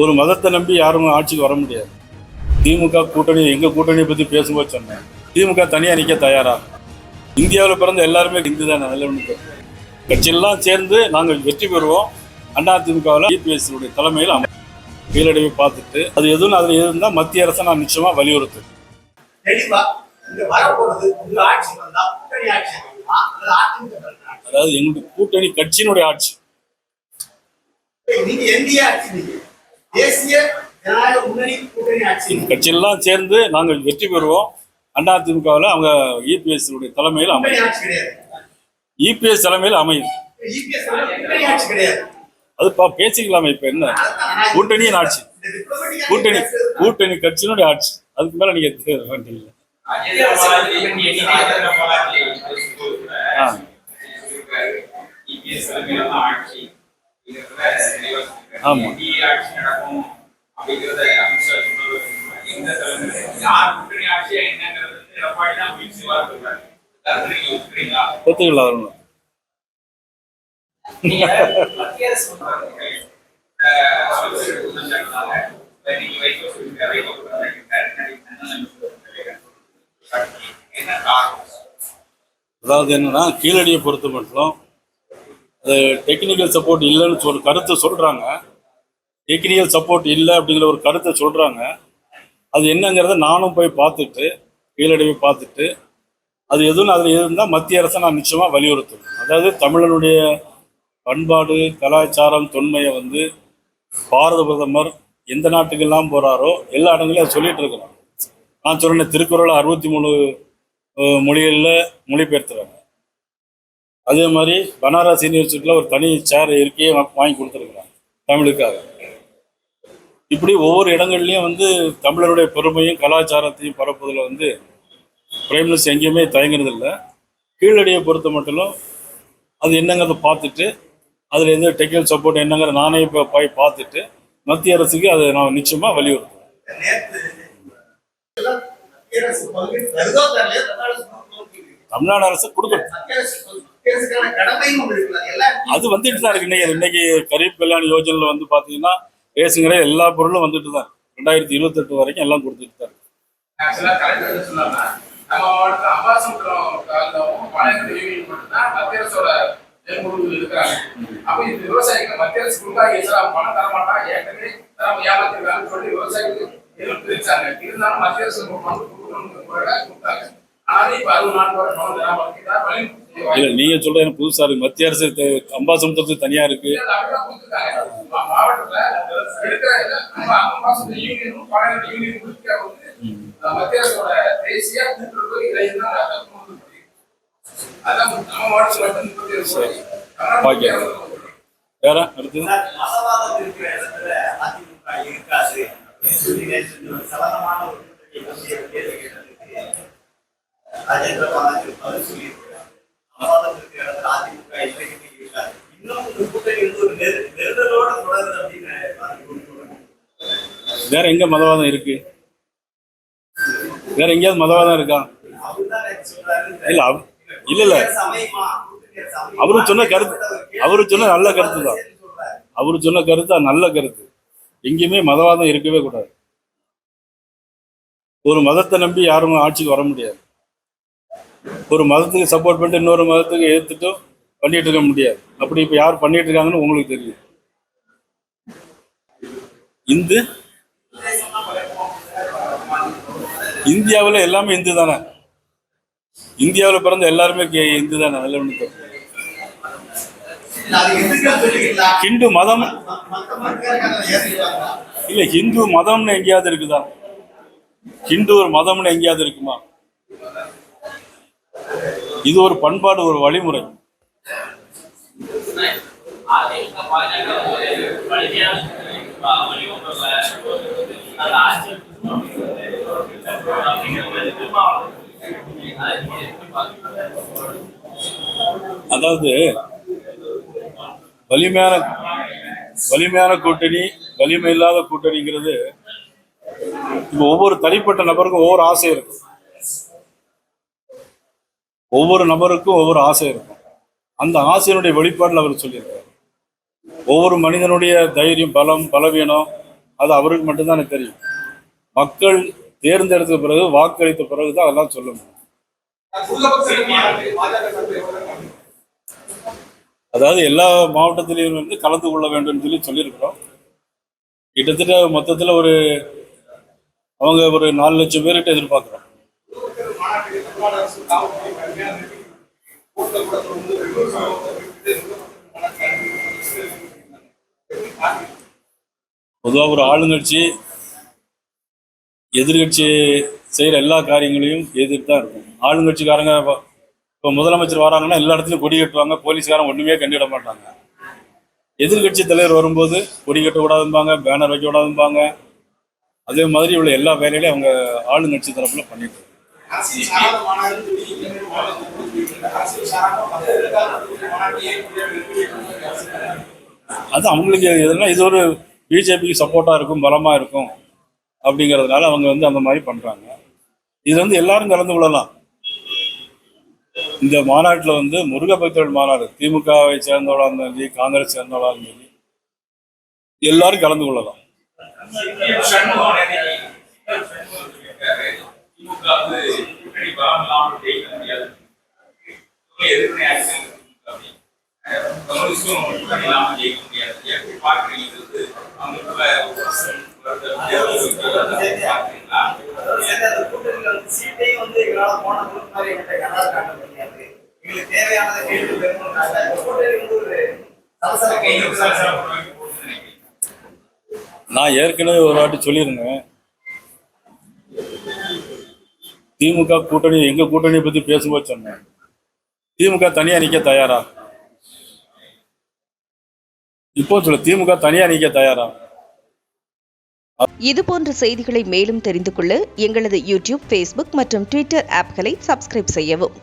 ஒரு மதத்தை நம்பி யாரும் ஆட்சிக்கு வர முடியாது. திமுக கூட்டணி எங்க கூட்டணியை பத்தி பேசும்போது சொன்னேன், திமுக தனியா நிக்க தயாரா? இந்தியாவில் பிறந்த எல்லாருமே இந்து தான். நல்லவனுக்கு கட்சியெல்லாம் சேர்ந்து நாங்கள் வெற்றி பெறுவோம். அதிமுகவில் இபிஎஸ் தலைமையில் கீழடிவை பார்த்துட்டு அது எதுவும் அதில் இருந்தால் மத்திய அரசை நான் நிச்சயமா வலியுறுத்து. அதாவது எங்களுடைய கூட்டணி கட்சியினுடைய ஆட்சி. கட்சியெல்லாம் சேர்ந்து நாங்கள் வெற்றி பெறுவோம். அதிமுகவில் அவங்க இபிஎஸ் தலைமையில் இபிஎஸ் தலைமையில் அமையும். அது பேசிக்கலாமே. இப்ப என்ன கூட்டணியின் ஆட்சி, கூட்டணி கட்சியினுடைய ஆட்சி. அதுக்கு மேல நீங்க வேண்டிய ஆமா. ஒத்துக்கலாம். அதாவது என்னன்னா, கீழடியை பொறுத்த மட்டும் அது டெக்னிக்கல் சப்போர்ட் இல்லைன்னு ஒரு கருத்தை சொல்றாங்க. டெக்னிக்கல் சப்போர்ட் இல்லை அப்படிங்கிற ஒரு கருத்தை சொல்றாங்க. அது என்னங்கிறத நானும் போய் பார்த்துட்டு, கீழடியை பார்த்துட்டு அது எதுவும் அதில் இருந்தால் மத்திய அரசை நான் நிச்சயமா வலியுறுத்தும். அதாவது தமிழனுடைய பண்பாடு, கலாச்சாரம், தொன்மையை பாரத பிரதமர் எந்த நாட்டுக்கெல்லாம் போறாரோ எல்லா இடங்களையும் அதை சொல்லிட்டு இருக்கிறாங்க. நான் சொன்ன திருக்குறளை 63 மொழிகளில் மொழிபெயர்த்துறாங்க. அதே மாதிரி பனாரஸ் யூனிவர்சிட்டியில் ஒரு தனி சேர் இருக்கையே வாங்கி கொடுத்துருக்குறாங்க தமிழுக்காக. இப்படி ஒவ்வொரு இடங்கள்லையும் தமிழருடைய பெருமையும் கலாச்சாரத்தையும் பரப்புதில் பிரைம் மினிஸ்டர் எங்கேயுமே தயங்குறது இல்லை. கீழடியை பொறுத்த மட்டும் அது என்னங்கிறத பார்த்துட்டு அதில் எந்த டெக்னிக்கல் சப்போர்ட் என்னங்கிற நானே இப்போ போய் பார்த்துட்டு மத்திய அரசுக்கு அதை நான் நிச்சயமா வலியுறுத்துவேன். தமிழ்நாடு அரசு கொடுக்கணும். அது வந்துட்டு தான் இருக்கு. இன்னைக்கு கரீப் கல்யாண் யோஜனையில் பார்த்தீங்கன்னா ரேஷன் கடை எல்லா பொருளும் வந்துட்டு தான் 2028 வரைக்கும் எல்லாம் கொடுத்துட்டு தான் இருக்கு. நம்ம மாவட்டத்தில் அம்பாசமுத்திரம் மத்திய அரசோட இருக்கிறாங்க. அப்ப இந்த விவசாயிகள் மத்திய அரசு கொடுத்தா பணம் தர மாட்டாங்க, ஏற்கனவே ஏமாத்திருக்காங்கன்னு சொல்லி விவசாயிகளுக்கு பிரிச்சாங்க. இருந்தாலும் மத்திய அரசு கொடுத்தாங்க. ஆனாலும் இப்ப 60 நாள் பணம் தராம நீங்க சொல்ற புதுசா இருக்கு. மத்திய அரசு அம்பாசமுத்திரத்துக்கு தனியா இருக்கு. மாவட்டத்துல இருக்கிற அம்பாசமுத்திரம் யூனியனும் பாளையங்கோட்டை யூனியன் மத்திய அரசோட தேசிய வேற அடுத்து வேற எங்க மதவாதம் இருக்கு? வேற எங்கேயாவது மதவாதம் இருக்கா? இல்ல இல்ல அவரு சொன்ன கருத்து, அவரு சொன்ன நல்ல கருத்து தான். அவரு சொன்ன கருத்து நல்ல கருத்து. எங்கேயுமே மதவாதம் இருக்கவே கூடாது. ஒரு மதத்தை நம்பி யாரும் ஆட்சிக்கு வர முடியாது. ஒரு மதத்துக்கு சப்போர்ட் பண்ணிட்டு இன்னொரு மதத்துக்கு எதிர்த்துட்டும் பண்ணிட்டு இருக்க முடியாது. அப்படி இப்ப யார் பண்ணிட்டு இருக்காங்கன்னு உங்களுக்கு தெரியும். இந்தியாவில் எல்லாமே இந்து தானே. இந்தியாவில் பிறந்த எல்லாருமே இந்து தானே. நல்லவனுக்கு ஹிந்து மதம் இல்ல. ஹிந்து மதம்னு எங்கேயாவது இருக்குதா? ஹிந்து ஒரு மதம்னு எங்கேயாவது இருக்குமா? இது ஒரு பண்பாடு, ஒரு வழிமுறை. அதாவது வலிமையான கூட்டணி, வலிமை இல்லாத கூட்டணிங்கிறது இப்போ ஒவ்வொரு தனிப்பட்ட நபருக்கும் ஒவ்வொரு ஆசை இருக்கும். ஒவ்வொரு நபருக்கும் ஒவ்வொரு ஆசை இருக்கும். அந்த ஆசையினுடைய வெளிப்பாடுல அவர் சொல்லியிருக்காரு. ஒவ்வொரு மனிதனுடைய தைரியம், பலம், பலவீனம் அது அவருக்கு மட்டும்தான் தெரியும். மக்கள் தேர்ந்தெடுத்த பிறகு, வாக்களித்த பிறகுதான் அதெல்லாம் சொல்ல முடியும். அதாவது எல்லா மாவட்டத்திலையும் வந்து கலந்து கொள்ள வேண்டும் சொல்லியிருக்கிறோம். கிட்டத்தட்ட மொத்தத்தில் அவங்க ஒரு 4 லட்சம் பேர்கிட்ட எதிர்பார்க்குறோம். பொதுவாக ஒரு ஆளுங்கட்சி எதிர்கட்சி செய்கிற எல்லா காரியங்களையும் எதிர்த்து தான் இருக்கும். ஆளுங்கட்சிக்காரங்க இப்போ முதலமைச்சர் வராங்கன்னா எல்லா இடத்துலையும் கொடி கட்டுவாங்க, போலீஸ்காரன் ஒன்றுமே கண்டிட மாட்டாங்க. எதிர்கட்சி தலைவர் வரும்போது கொடி கட்டக்கூடாதும்பாங்க, பேனர் வைக்கக்கூடாதும்பாங்க. அதே மாதிரி உள்ள எல்லா வேலையிலையும் அவங்க ஆளுங்கட்சி தரப்புல பண்ணிட்டு அது அவங்களுக்கு எதுனா இது ஒரு பிஜேபிக்கு சப்போர்ட்டா இருக்கும், பலமா இருக்கும் அப்படிங்கிறதுனால அவங்க வந்து அந்த மாதிரி பண்றாங்க. இது வந்து எல்லாரும் கலந்து கொள்ளலாம். இந்த மாநாட்டில் வந்து முருக பக்தர்கள் மாநாடு, திமுகவை சேர்ந்தவளா இருந்தாலும் சரி, காங்கிரஸ் சேர்ந்தவளா இருந்தாலும் சரி, எல்லாரும் கலந்து கொள்ளலாம். நான் ஏற்கனவே ஒரு வாட்டி சொல்லியிருந்தேன், திமுக கூட்டணி எங்க கூட்டணியை பத்தி பேசும்போது சொன்னேன், திமுக தனியா நிக்க தயாரா? இப்போ சொல்ல, திமுக தனியா நிக்க தயாரா? இதுபோன்ற செய்திகளை மேலும் தெரிந்து கொள்ள எங்களது யூடியூப், ஃபேஸ்புக் மற்றும் ட்விட்டர் ஆப்களை சப்ஸ்கிரைப் செய்யவும்.